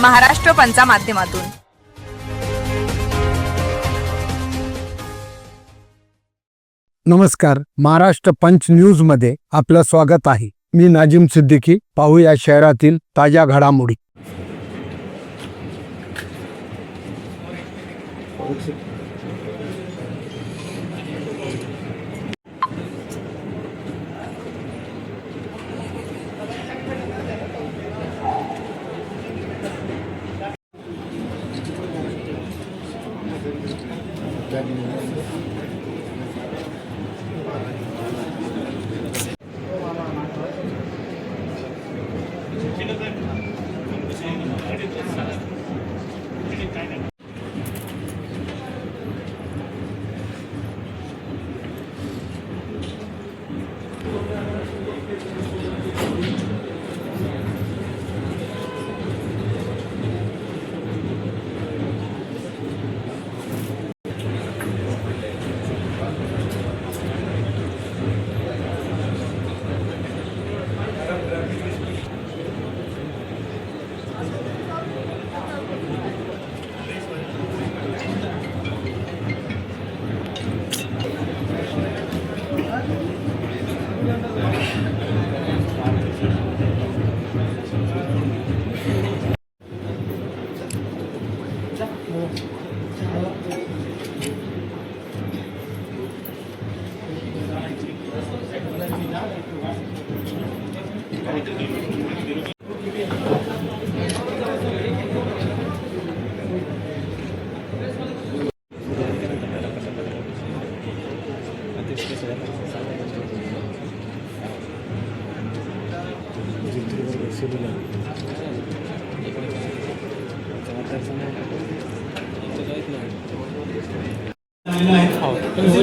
महाराष्ट्र पंचा माध्यमातून। नमस्कार, महाराष्ट्र पंच न्यूज मध्ये आपलं स्वागत आहे। मी नाजिम सिद्दीकी। पाहूया शहरातील ताज्या घडामोडी।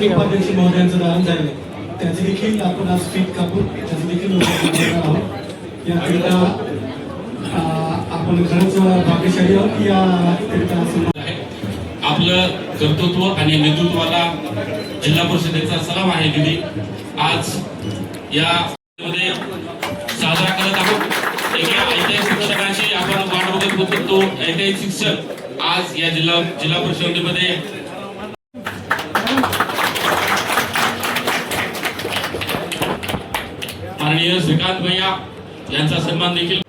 उपाध्यक्ष महोदयांचं दान झाले त्याचे देखील आपण आज फीत कापून त्याचं देखील याकरिता आपण खरंच भाग्यशाली आहोत। याकरिता आपलं कर्तृत्व आणि नेतृत्वाला जिल्हा परिषदेचा सलाम आहे दिदी। आज या मध्ये साजरा करत आहोत एका ऐतिहासिक शिक्षकांची आपण वाट बघत होतो। तो ऐतिहासिक शिक्षक आज या जिल्हा परिषदेमध्ये माननीय श्रीकांत भैया यांचा सन्मान देखील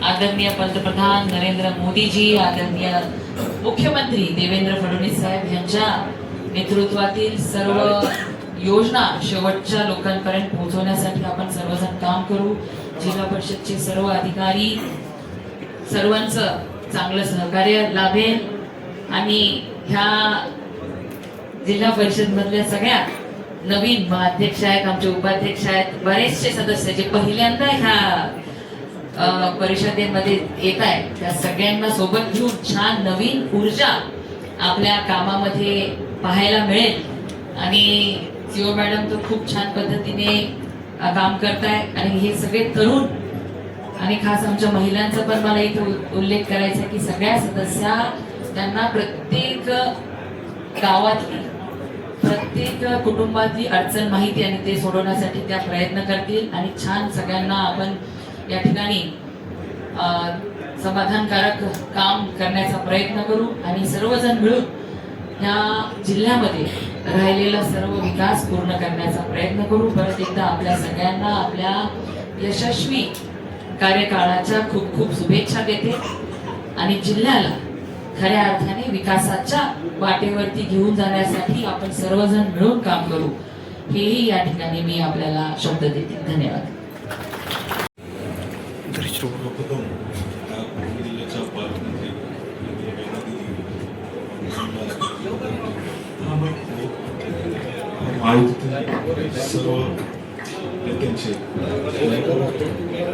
आदरणीय पंतप्रधान नरेंद्र मोदी जी, आदरणीय मुख्यमंत्री देवेंद्र फडणवीस साहेब यांच्या नेतृत्वातील सर्व योजना शेवटच्या लोकांपर्यंत पोहोचवण्यासाठी आपण सर्वजण काम करू। जिल्हा परिषदचे सर्व अधिकारी सर्वांचं चांगलं सहकार्य लाभेल आणि ह्या जिल्हा परिषद मधल्या सगळ्या नवीन अध्यक्ष आहेत, आमचे उपाध्यक्ष आहेत, बरेचसे सदस्य जे पहिल्यांदा ह्या परिषदेमध्ये येत आहेत त्या सगळ्यांना सोबत घेऊन छान नवीन ऊर्जा आपल्या कामामध्ये पाहायला मिळेल। आणि सीओ मॅडम तर खूप छान पद्धतीने काम करताय आणि हे सगळे तरुण आणि खास आमच्या महिलांचा पण मला इथे उल्लेख करायचा की सगळ्या सदस्या त्यांना प्रत्येक गावातली प्रत्येक कुटुंबातली अडचण माहिती आणि ते सोडवण्यासाठी त्या प्रयत्न करतील आणि छान सगळ्यांना आपण या ठिकाणी समाधानकारक काम करण्याचा प्रयत्न करू आणि सर्वजण मिळून या जिल्ह्यामध्ये राहिलेला सर्व विकास पूर्ण करण्याचा प्रयत्न करू। परत एकदा आपल्या सगळ्यांना आपल्या यशस्वी कार्यकाळाच्या खूप खूप शुभेच्छा देते आणि जिल्ह्याला खऱ्या अर्थाने विकासाच्या वाटेवरती घेऊन जाण्यासाठी आपण सर्वजण मिळून काम करू हेही या ठिकाणी मी आपल्याला शब्द देते। धन्यवाद। सर्व नेत्यांचे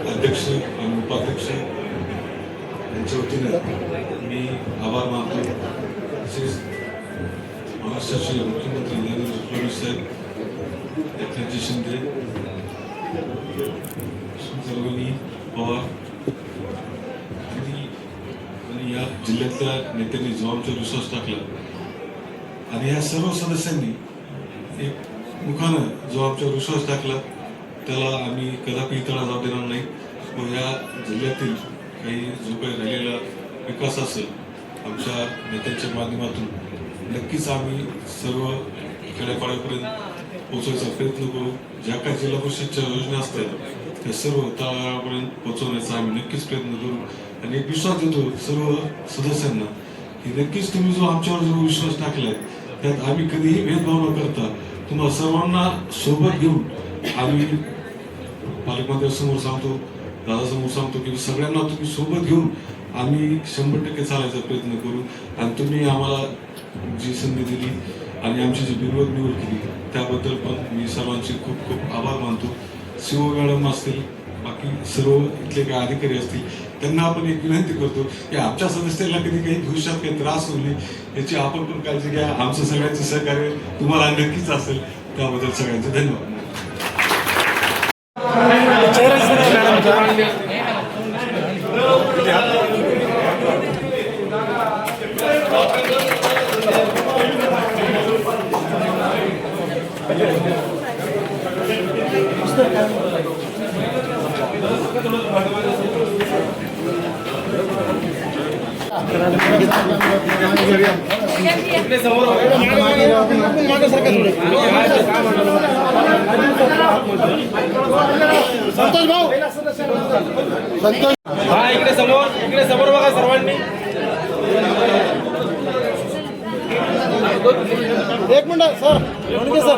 अध्यक्ष आणि उपाध्यक्ष यांच्या वतीने मी आभार मानतो। तसेच महाराष्ट्राचे मुख्यमंत्री नरेंद्र फडणवीस साहेब, एकनाथजी शिंदे, सर्वांनी पवार आणि या जिल्ह्यातल्या नेत्यांनी जो आमच्यावर विश्वास टाकला आणि या सर्व सदस्यांनी एक मुखानं जो आमच्यावर विश्वास टाकला त्याला आम्ही कदापि तडा जाऊ देणार नाही व या जिल्ह्यातील काही जो काही राहिलेला विकास असेल आमच्या नेत्यांच्या माध्यमातून नक्कीच आम्ही सर्व खेड्यापाड्यापर्यंत पोहोचवायचा प्रयत्न करू. ज्या काही जिल्हा परिषदच्या योजना असतात त्या सर्व तळागाळापर्यंत पोहोचवण्याचा आम्ही नक्कीच प्रयत्न करू आणि एक विश्वास देतो सर्व सदस्यांना की नक्कीच तुम्ही जो आमच्यावर जो विश्वास टाकलाय त्यात आम्ही कधीही भेदभाव न करता तुम्हाला सर्वांना सोबत घेऊन आम्ही पालकमंत्र्यांसमोर सांगतो, दादासमोर सांगतो की सगळ्यांना तुम्ही सोबत घेऊन आम्ही 100% चालायचा प्रयत्न करू आणि तुम्ही आम्हाला जी संधी दिली आणि आमची जी बिनविरोध निवड केली त्याबद्दल पण मी सर्वांचे खूप खूप आभार मानतो. शिव मॅडम असतील, बाकी सर्व इथले काही अधिकारी असतील त्यांना आपण एक विनंती करतो की आमच्या सदस्याला कधी काही भविष्यात काही त्रास होईल याची आपण पण काळजी घ्या. आमचं सगळ्यांचं सहकार्य तुम्हाला नक्कीच असेल. त्याबद्दल सगळ्यांचे धन्यवाद. संतोष भाऊ, संतोष हा इकडे समोर बघा सर्वांनी. एक मिनिट सर, म्हणके सर.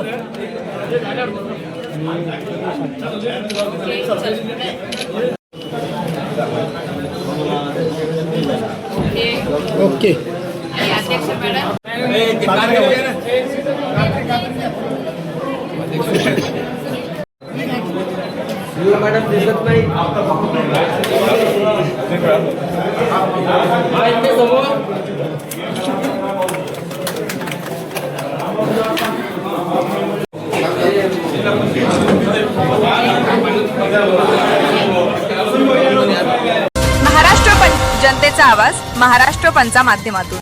ओके. अध्यक्ष मॅडम मॅडम दिसत नाही. महाराष्ट्र जनतेचा आवाज महाराष्ट्र पंचा माध्यमातून.